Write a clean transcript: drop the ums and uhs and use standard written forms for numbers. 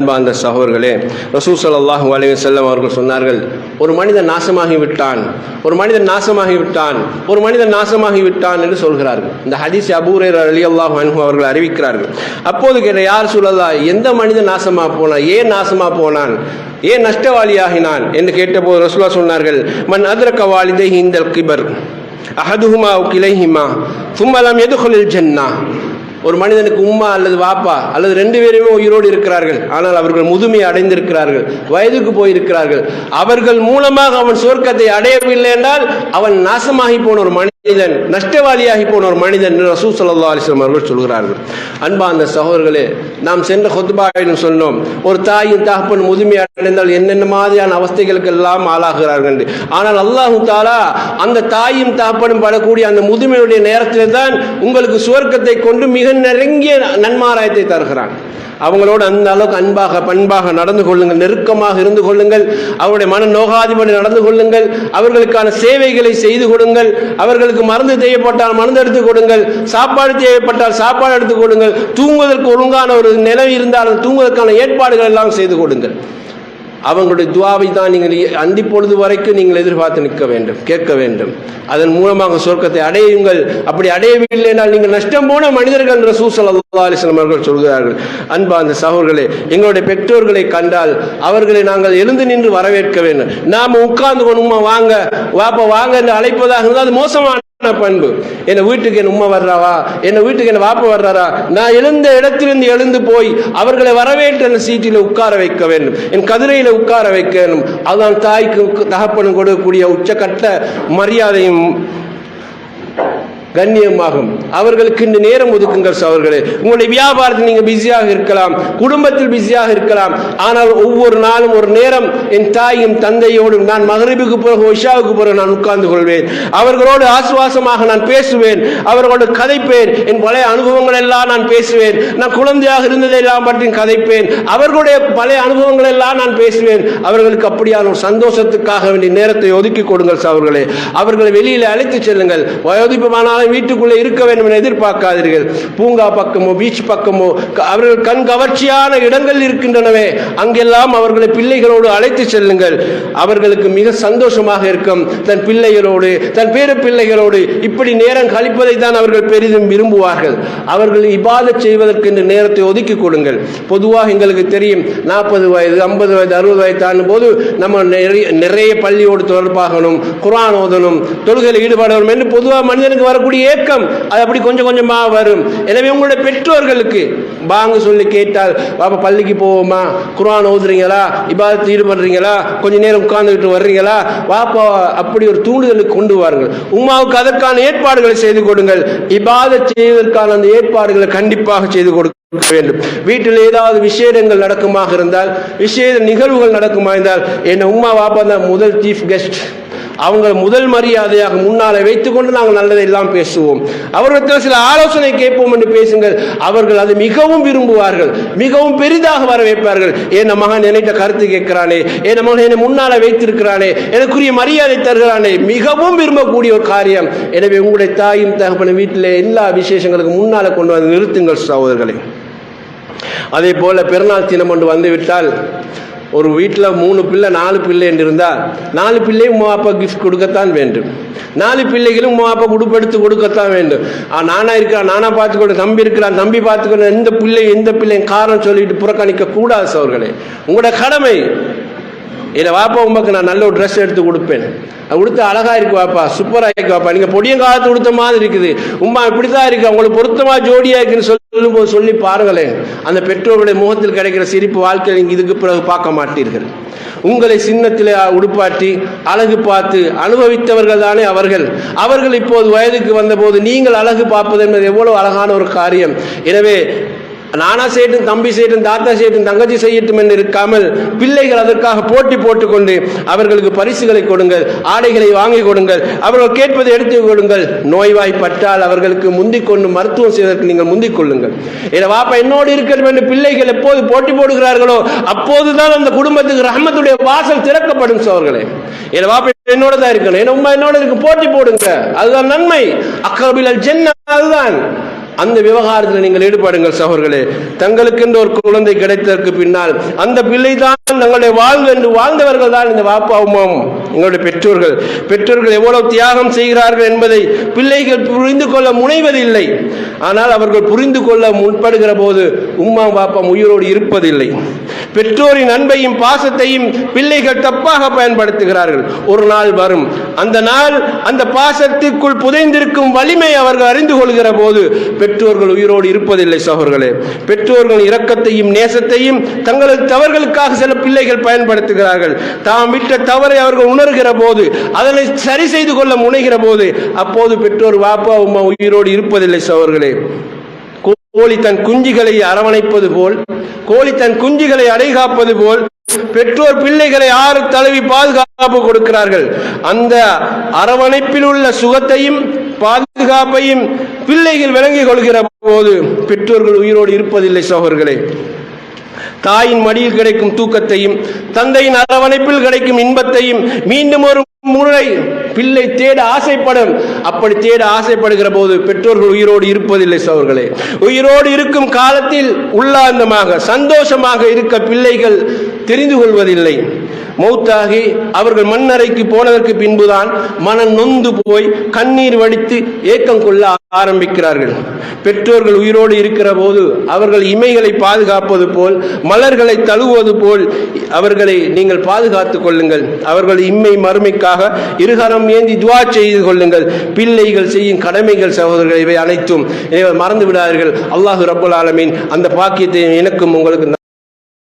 அன்பார்ந்த சகோதரர்களே, ரசூல் ஸல்லல்லாஹு அலைஹி வஸல்லம் அவர்கள் சொன்னார்கள், ஒரு மனிதன் நாசமாகிவிட்டான், ஒரு மனிதன் நாசமாகிவிட்டான், ஒரு மனிதன் நாசமாகிவிட்டான் என்று சொல்கிறார்கள். இந்த ஹதீஸ் அபூ ஹுரைரா ரலியல்லாஹு அன்ஹு அவர்கள் அறிவிக்கிறார்கள். அப்போது கேட்ட, யார் ரசூலல்லாஹ், எந்த மனிதன் நாசமா போனான், ஏன் நாசமா போனான், ஏன் நஷ்டவாளியாகினான் என்று கேட்டபோது ரசூலுல்லாஹ் சொன்னார்கள், மன் அத்ரக வாலிதைஹி இந்தல் கிபர் அஹதுஹுமா அவ் கிலைஹிமா சும்ம லம் யதுகுலில் ஜன்னah. ஒரு மனிதனுக்கு உம்மா அல்லது வாப்பா அல்லது ரெண்டு பேருமே உயிரோடு இருக்கிறார்கள், ஆனால் அவர்கள் முதுமையை அடைந்திருக்கிறார்கள், வயதுக்கு போயிருக்கிறார்கள், அவர்கள் மூலமாக அவன் சொர்க்கத்தை அடையவில்லை என்றால் அவன் நாசமாகி போன ஒரு மனிதன், நஷ்டவாளியாகி போன ஒரு மனிதன் என்று ரசூல் ஸல்லல்லாஹு அலைஹி வஸல்லம் அவர்கள் சொல்கிறார்கள். அன்பார்ந்த சகோதரர்களே, நாம் சென்ற குத்பாவிலும் சொன்னோம், ஒரு தாயின் தகப்பன் முதுமை அடைந்தால் என்னென்ன மாதிரியான அவஸ்தைகளுக்கு எல்லாம் ஆளாகிறார்கள் என்று. ஆனால் அல்லாஹ் தஆலா அந்த தாயும் தகப்பனும் படக்கூடிய அந்த முதுமையுடைய நேரத்தில் தான் உங்களுக்கு சுவர்க்கத்தை கொண்டு மிக நெருங்கிய நன்மாராயத்தை தருகிறான். அவங்களோடு அந்த அளவுக்கு அன்பாக பண்பாக நடந்து கொள்ளுங்கள், நெருக்கமாக இருந்து கொள்ளுங்கள், அவருடைய மன நோகாதிபடி நடந்து கொள்ளுங்கள், அவர்களுக்கான சேவைகளை செய்து கொடுங்கள், அவர்களுக்கு மருந்து தேவைப்பட்டால் மருந்து எடுத்துக் கொடுங்கள், சாப்பாடு தேவைப்பட்டால் சாப்பாடு எடுத்துக் கொடுங்கள், தூங்குவதற்கு ஒழுங்கான ஒரு நிலை இருந்தால் தூங்குவதற்கான ஏற்பாடுகள் எல்லாம் செய்து கொடுங்கள். அவங்களுடைய துஆவை தான் நீங்கள் அந்தி பொழுது வரைக்கும் நீங்கள் எதிர்பார்த்து நிற்க வேண்டும், கேட்க வேண்டும். அதன் மூலமாக சொர்க்கத்தை அடையுங்கள். அப்படி அடையவில்லை என்றால் நீங்கள் நஷ்டம் போன மனிதர்கள் ரசூல் ஸல்லல்லாஹு அலைஹி வஸல்லம் அவர்கள் சொல்கிறார்கள். அன்பார்ந்த சகோதரர்களே, எங்களுடைய பெற்றோர்களை கண்டால் அவர்களை நாங்கள் எழுந்து நின்று வரவேற்க வேண்டும். நாம் உட்கார்ந்து கொண்டு உம்மா வாங்க வாப்பா வாங்க என்று அழைப்பதாக இருந்தால் அது மோசமான பண்பு. என்ன வீட்டுக்கு என் உம்மா வர்றாவா, என்ன வீட்டுக்கு என் வாப்பா வர்றாரா, நான் எழுந்த இடத்திலிருந்து எழுந்து போய் அவர்களை வரவேற்று அந்த சீட்டில் உட்கார வைக்க வேண்டும், என் கதிரையில உட்கார வைக்க வேண்டும். அதுதான் தாய்க்கு தகப்பனும் கொடுக்கக்கூடிய உச்சக்கட்ட மரியாதையும் கண்ணியமாகும். அவர்களுக்கு இந்த நேரம் ஒதுக்குங்கள் சகோதரர்களே. உங்களுடைய வியாபாரத்தில் நீங்கள் பிஸியாக இருக்கலாம், குடும்பத்தில் பிஸியாக இருக்கலாம், ஆனால் ஒவ்வொரு நாளும் ஒரு நேரம் என் தாயும் தந்தையோடும் நான் மகரிபுக்கு பிறகு இஷாவுக்கு பிறகு நான் உட்கார்ந்து கொள்வேன், அவர்களோடு ஆசுவாசமாக நான் பேசுவேன், அவர்களோடு கதைப்பேன், என் பழைய அனுபவங்கள் எல்லாம் நான் பேசுவேன், நான் குழந்தையாக இருந்ததெல்லாம் பற்றி கதைப்பேன், அவர்களுடைய பழைய அனுபவங்கள் எல்லாம் நான் பேசுவேன். அவர்களுக்கு அப்படியான ஒரு சந்தோஷத்துக்காக வேண்டிய நேரத்தை ஒதுக்கி கொடுங்கள் சகோதரர்களே. அவர்களை வெளியில் அழைத்து செல்லுங்கள். வயோதிபமான வீட்டுக்குள்ளே இருக்க வேண்டும் என எதிர்பார்க்காதீர்கள். பூங்கா பக்கமோ பீச் பக்கமோ அவர்கள் கண் கவர்ச்சியான இடங்கள் இருக்கின்றனவே, அங்கெல்லாம் அவர்களை பிள்ளைகளோடு அழைத்து செல்லுங்கள். அவர்களுக்கு மிக சந்தோஷமாக இருக்கும். தன் பிள்ளைகளோடு தன் பேர பிள்ளைகளோடு இப்படி நேரம் கழிப்பதை தான் அவர்கள் பெரிதும் விரும்புவார்கள். அவர்கள் இபாதத் செய்வதற்கு இந்த நேரத்தை ஒதுக்கி கொடுங்கள். பொதுவாக எங்களுக்கு தெரியும், 40 வயது 50 வயது 60 வயது தாண்டும் போது நம்ம நிறைய பள்ளியோடு தொடர்பாகணும், குர்ஆன் ஓதணும், தொழுகையில் ஈடுபடணும் என்று பொதுவாக மனிதனுக்கு வரக்கூடிய ஏக்கம் அது அப்படி கொஞ்சம் கொஞ்சமா வரும். எனவே உங்களுடைய பெற்றோர்களுக்கு பாங்கு சொல்லி கேட்டால், பாப்பா பள்ளிக்கு போவோமா, குர்ஆன் ஓதுறீங்களா, இபாதத்தில் ஈடுபடுறீங்களா, கொஞ்ச நேரம் உட்கார்ந்துக்கிட்டு வர்றீங்களா, வாப்பா அப்படி ஒரு தூண்டுதலுக்கு கொண்டு வாருங்கள். உம்மாவுக்கு அதற்கான ஏற்பாடுகளை செய்து கொடுங்கள். இபாதத் செய்வதற்கான அந்த ஏற்பாடுகளை கண்டிப்பாக செய்து கொடுக்க வேண்டும். வீட்டில் ஏதாவது விசேடங்கள் நடக்குமாக இருந்தால், விசேட நிகழ்வுகள் நடக்குமா இருந்தால், என் உம்மா வாப்பா தான் முதல் சீஃப் கெஸ்ட், அவங்க முதல் மரியாதையாக முன்னாலே வைத்துக் கொண்டு நாங்கள் நல்லதை எல்லாம் பேசுவோம், அவர்கள் சில ஆலோசனை கேட்போம் என்று பேசுங்கள். அவர்கள் அதை மிகவும் விரும்புவார்கள், மிகவும் பெரிதாக வரவேற்பார்கள். என் மகன் என்னைட்ட கருத்து கேட்கிறானே, என் மகன் என்னை முன்னாலே வைத்திருக்கிறானே, எனக்குரிய மரியாதை தருகிறானே, மிகவும் விரும்பக்கூடிய ஒரு காரியம். எனவே உங்களுடைய தாயும் தகப்பனும் வீட்டிலே எல்லா விசேஷங்களுக்கு முன்னாலே கொண்டு வந்து நிறுத்துங்கள் சகோதரர்களே. அதே போல பெருநாள் தினம் ஒன்று வந்துவிட்டால், ஒரு வீட்டில் 3 பிள்ளை 4 பிள்ளை என்று இருந்தால் 4 பிள்ளையும் உமா அப்பா கிஃப்ட் கொடுக்கத்தான் வேண்டும், 4 பிள்ளைகளும் உமா அப்பா உடுப்படுத்து கொடுக்கத்தான் வேண்டும். நானா இருக்கிறான், நானா பார்த்துக்கொண்டு, தம்பி இருக்கிறான், தம்பி பார்த்துக்கொண்டு, எந்த பிள்ளையும் காரணம் சொல்லிட்டு புறக்கணிக்க கூடாது சகோதரர்களே. உங்களோட கடமை. இல்லை வாப்பா உமாக்கு நான் நல்ல ஒரு ட்ரெஸ் எடுத்து கொடுப்பேன், கொடுத்து அழகா இருக்கு வாப்பா, சூப்பரா இருக்கு வாப்பா, நீங்க பொடியும் காலத்து கொடுத்த மாதிரி இருக்குது, உமா இப்படித்தான் இருக்கு, அவங்களுக்கு பொருத்தமா ஜோடியா இருக்குன்னு சொல்லும்போது சொல்லி பாருங்களேன். அந்த பெற்றோருடைய முகத்தில் கிடைக்கிற சிரிப்பு வாழ்க்கையில் நீங்க இதுக்கு பிறகு பார்க்க மாட்டீர்கள். உங்களை சின்னத்திலே உடுப்பாட்டி அழகு பார்த்து அனுபவித்தவர்கள் தானே அவர்கள். அவர்கள் இப்போது வயதுக்கு வந்த போது நீங்கள் அழகு பார்ப்பது என்பது எவ்வளவு அழகான ஒரு காரியம். எனவே நானா செய்யட்டும், தம்பி செய்யட்டும், தாத்தா செய்யட்டும், தங்கச்சி செய்யட்டும் என்று இருக்காமல் பிள்ளைகள் அதற்காக போட்டி போட்டுக்கொண்டு அவர்களுக்கு பரிசுகளை கொடுங்கள், ஆடைகளை வாங்கி கொடுங்கள், அவர்கள் கேட்பதை எடுத்து கொடுங்கள். நோய்வாய்ப்பட்டால் அவர்களுக்கு முந்திக் கொண்டு மருத்துவம் செய்வதற்கு நீங்கள் முந்திக் கொள்ளுங்கள். ஏன்னா வாப்பா என்னோடு இருக்கட்டும் என்று பிள்ளைகள் எப்போது போட்டி போடுகிறார்களோ அப்போதுதான் அந்த குடும்பத்துக்கு ரஹ்மத்துடைய வாசல் திறக்கப்படும் சோர்களே. ஏன்னா வாப்பா என்னோட தான் இருக்கணும், ஏன்னா உம்மா என்னோட இருக்கு, போட்டி போடுங்க, அதுதான் நன்மை. அக்ரபில் ஜன்னah, அதுதான் அந்த விவகாரத்தில் நீங்கள் ஈடுபடுங்கள் சகோதரர்களே. தங்களுக்கென்று ஒரு குழந்தை கிடைத்ததற்கு பின்னால் அந்த பிள்ளை தான் தங்களுடைய வாழ்வு என்று வாழ்ந்தவர்கள் தான் இந்த வாப்பாவும் எங்களுடைய பெற்றோர்கள். பெற்றோர்கள் எவ்வளவு தியாகம் செய்கிறார்கள் என்பதை பிள்ளைகள் புரிந்து கொள்ள முனைவதில்லை. ஆனால் அவர்கள் புரிந்து கொள்ள முற்படுகிற போது உம்மா பாப்பா உயிரோடு இருப்பதில்லை. பெற்றோரின் அன்பையும் பாசத்தையும் பிள்ளைகள் தப்பாக பயன்படுத்துகிறார்கள். ஒரு நாள் வரும், அந்த நாள் அந்த பாசத்திற்குள் புதைந்திருக்கும் வலிமை அவர்கள் அறிந்து கொள்கிற போது பெற்றோர்கள் உயிரோடு இருப்பதில்லை சகோதரர்களே. பெற்றோர்கள் இரக்கத்தையும் நேசத்தையும் தங்களது தவறுகளுக்காக சில பிள்ளைகள் பயன்படுத்துகிறார்கள். தாம் விட்ட தவறை அவர்கள் உணர்கிற போது, அதனை சரி செய்து கொள்ள முனைகிற போது, அப்போது பெற்றோர் வாப்பா உம்மா உயிரோடு இருப்பதில்லை சகோதரர்களே. கோழி தன் குஞ்சுகளை அரவணைப்பது போல், கோழி தன் குஞ்சுகளை அடைகாப்பது போல் பெற்றோர் பிள்ளைகளை ஆறு தழுவி பாதுகாப்பு கொடுக்கிறார்கள். அந்த அரவணைப்பில் உள்ள சுகத்தையும் பாதுகாப்பையும் பிள்ளைகள் விளங்கிக் கொள்கிற போது பெற்றோர்கள் உயிரோடு இருப்பதில்லை சகோதரர்களே. தாயின் மடியில் கிடைக்கும் தூக்கத்தையும் தந்தையின் அரவணைப்பில் கிடைக்கும் இன்பத்தையும் மீண்டும் ஒரு முறை பிள்ளை தேட ஆசைப்படும். அப்படி தேட ஆசைப்படுகிற போது பெற்றோர்கள் உயிரோடு இருப்பதில்லை சகோதரர்களே. உயிரோடு இருக்கும் காலத்தில் உல்லாந்தமாக சந்தோஷமாக இருக்க பிள்ளைகள் தெரிந்து கொள்வதில்லை. மௌத்தாகி அவர்கள் மண்ணறைக்கு போனதற்கு பின்புதான் மனம் நொந்து போய் கண்ணீர் வடித்து ஏக்கம் கொள்ள ஆரம்பிக்கிறார்கள். பெற்றோர்கள் உயிரோடு இருக்கிற போது அவர்கள் இமைகளை பாதுகாப்பது போல், மலர்களை தழுவது போல் அவர்களை நீங்கள் பாதுகாத்துக் கொள்ளுங்கள். அவர்கள் இம்மை மறுமைக்காக இருகரம் ஏந்தி துவா செய்து கொள்ளுங்கள். பிள்ளைகள் செய்யும் கடமைகள் சகோதரர்கள் இவை அனைத்தும் மறந்து விடாதீர்கள். அல்லாஹ் ரப்பல் ஆலமீன் அந்த பாக்கியத்தை எனக்கும் உங்களுக்கு